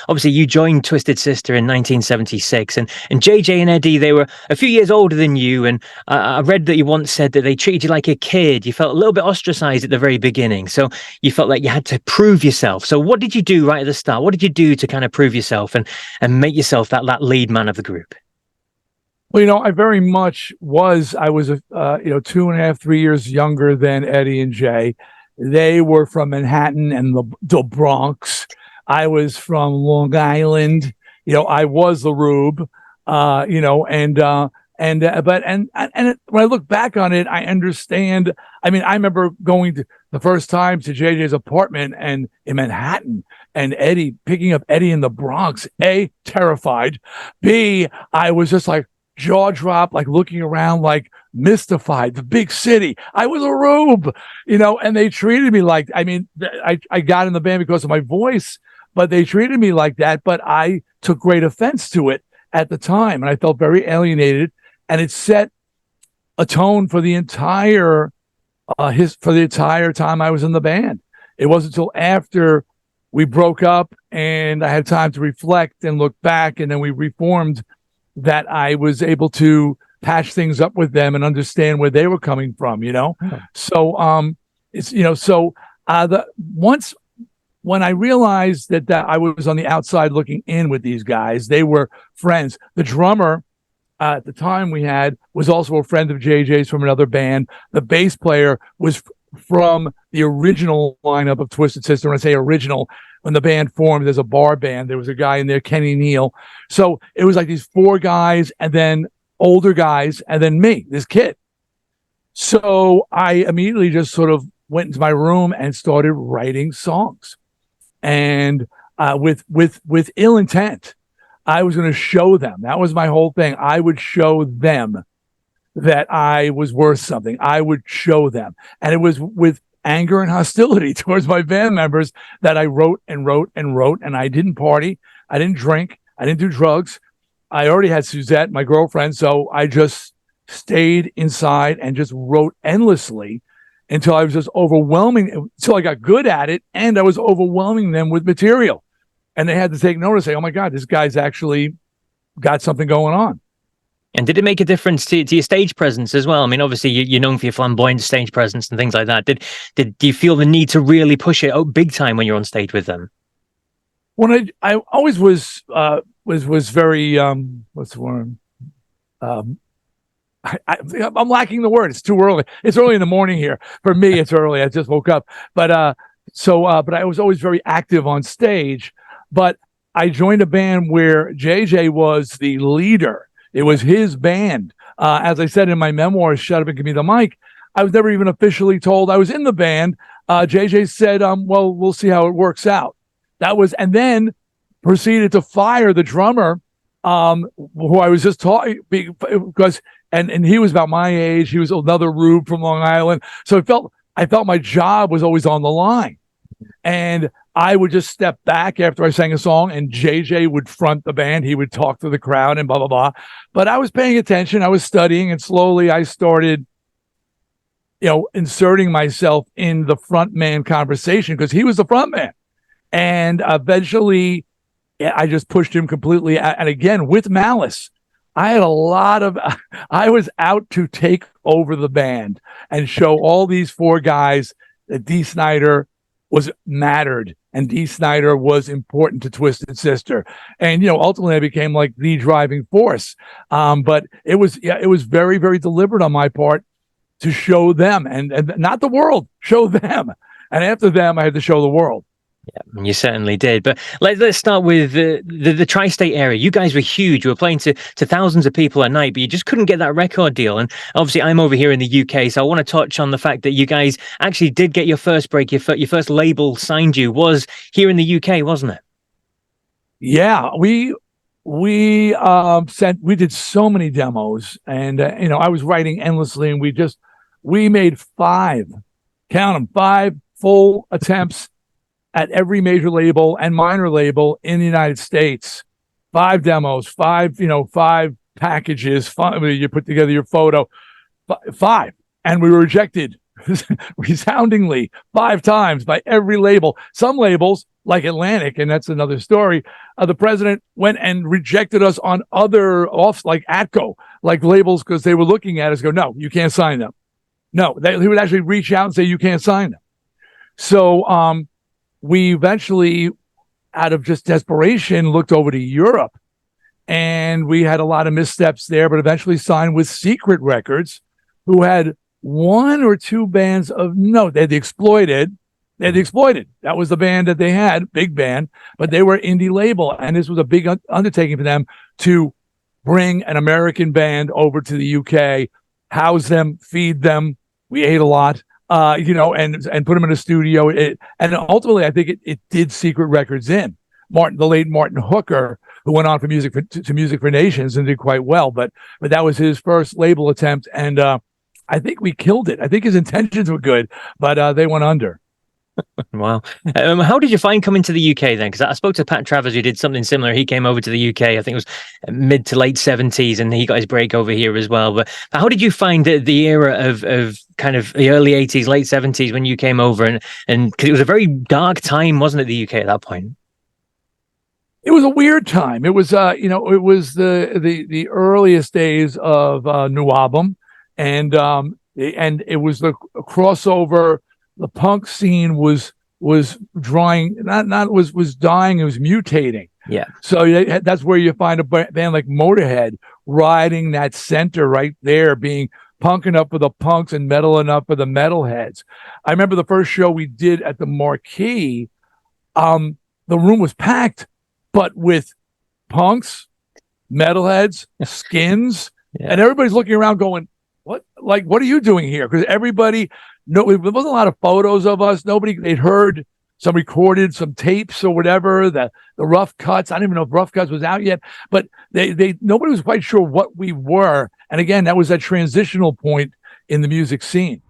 obviously you joined Twisted Sister in 1976, and JJ and Eddie, they were a few years older than you, and I read that you once said that they treated you like a kid. You felt a little bit ostracized at the very beginning, so you felt like you had to prove yourself. So what did you do right at the start? What did you do to kind of prove yourself and make yourself that lead man of the group? Well, I very much was. I was, 2.5, 3 years younger than Eddie and Jay. They were from Manhattan and the Bronx. I was from Long Island. I was the Rube. But when I look back on it, I understand. I mean, I remember going to the first time to JJ's apartment and in Manhattan, and Eddie picking up Eddie in the Bronx. A, terrified. B, I was just like jaw drop, like looking around, like mystified. The big city. I was a Rube, and they treated me like. I mean, I got in the band because of my voice, but they treated me like that. But I took great offense to it at the time, and I felt very alienated. And it set a tone for the entire time I was in the band. It wasn't until after we broke up and I had time to reflect and look back, and then we reformed, that I was able to patch things up with them and understand where they were coming from. So once when I realized that I was on the outside looking in with these guys, they were friends. The drummer at the time we had was also a friend of JJ's from another band. The bass player was from the original lineup of Twisted Sister. When I say original, when the band formed as a bar band, there was a guy in there, Kenny Neal. So it was like these 4 guys, and then older guys, and then me, this kid. So I immediately just sort of went into my room and started writing songs, and with ill intent. I was going to show them. That was my whole thing. I would show them that I was worth something. I would show them. And it was with anger and hostility towards my band members that I wrote and wrote and wrote. And I didn't party. I didn't drink. I didn't do drugs. I already had Suzette, my girlfriend. So I just stayed inside and just wrote endlessly until I was just overwhelming, until I got good at it. And I was overwhelming them with material. And they had to take notice, say, oh, my God, this guy's actually got something going on. And did it make a difference to your stage presence as well? I mean, obviously, you're known for your flamboyant stage presence and things like that. Do you feel the need to really push it out big time when you're on stage with them? When I always was very, what's the word? I'm lacking the word. It's too early. It's early in the morning here. For me, it's early. I just woke up. But I was always very active on stage. But I joined a band where JJ was the leader. It was his band. As I said in my memoirs, Shut Up and Give Me the Mic, I was never even officially told I was in the band. JJ said, well, we'll see how it works out. And then proceeded to fire the drummer, who I was just talking, because, and he was about my age. He was another Rube from Long Island. So I felt my job was always on the line. And I would just step back after I sang a song, and JJ would front the band. He would talk to the crowd and blah, blah, blah. But I was paying attention. I was studying, and slowly I started, inserting myself in the front man conversation because he was the front man. And eventually I just pushed him completely. And again, with malice, I was out to take over the band and show all these 4 guys that Dee Snider mattered, and Dee Snider was important to Twisted Sister. And ultimately I became like the driving force. But it was very, very deliberate on my part to show them, and not the world, show them. And after them, I had to show the world. Yeah, you certainly did. But let's start with the tri-state area. You guys were huge. You were playing to thousands of people at night, but you just couldn't get that record deal. And obviously, I'm over here in the UK, so I want to touch on the fact that you guys actually did get your first break. Your first label signed you was here in the UK, wasn't it? Yeah, we did so many demos, and I was writing endlessly, and we made 5, count them, 5 full attempts at every major label and minor label in the United States. 5 demos, 5 packages, 5, you put together your photo, 5. And we were rejected resoundingly 5 times by every label. Some labels like Atlantic, and that's another story. The president went and rejected us on other offs like Atco, like labels, because they were looking at us, go, no, you can't sign them. No, he would actually reach out and say, you can't sign them. So we eventually, out of just desperation, looked over to Europe, and we had a lot of missteps there, but eventually signed with Secret Records, who had one or two bands of note. They had the Exploited. That was the band that they had, big band, but they were indie label, and this was a big undertaking for them to bring an American band over to the UK, house them, feed them. We ate a lot, and put them in a studio. And ultimately, I think it did Secret Records in. The late Martin Hooker, who went on for Music for Nations and did quite well, but that was his first label attempt, and I think we killed it. I think his intentions were good, but they went under. Wow. How did you find coming to the UK then? Because I spoke to Pat Travers, who did something similar. He came over to the UK, I think it was mid to late 70s, and he got his break over here as well. But how did you find the era of kind of the early 80s, late 70s when you came over? And because it was a very dark time, wasn't it, the UK at that point? It was a weird time. It was, it was the earliest days of New Album, and it was the crossover. The punk scene was drawing, was dying. It was mutating. Yeah. So that's where you find a band like Motorhead riding that center right there, being punk enough for the punks and metal enough for the metalheads. I remember the first show we did at the Marquee. The room was packed, but with punks, metalheads, skins, and everybody's looking around going, what are you doing here? Because everybody, there wasn't a lot of photos of us. They'd heard some recorded, some tapes or whatever, the Rough Cuts. I don't even know if Rough Cuts was out yet, but nobody was quite sure what we were. And again, that was that transitional point in the music scene.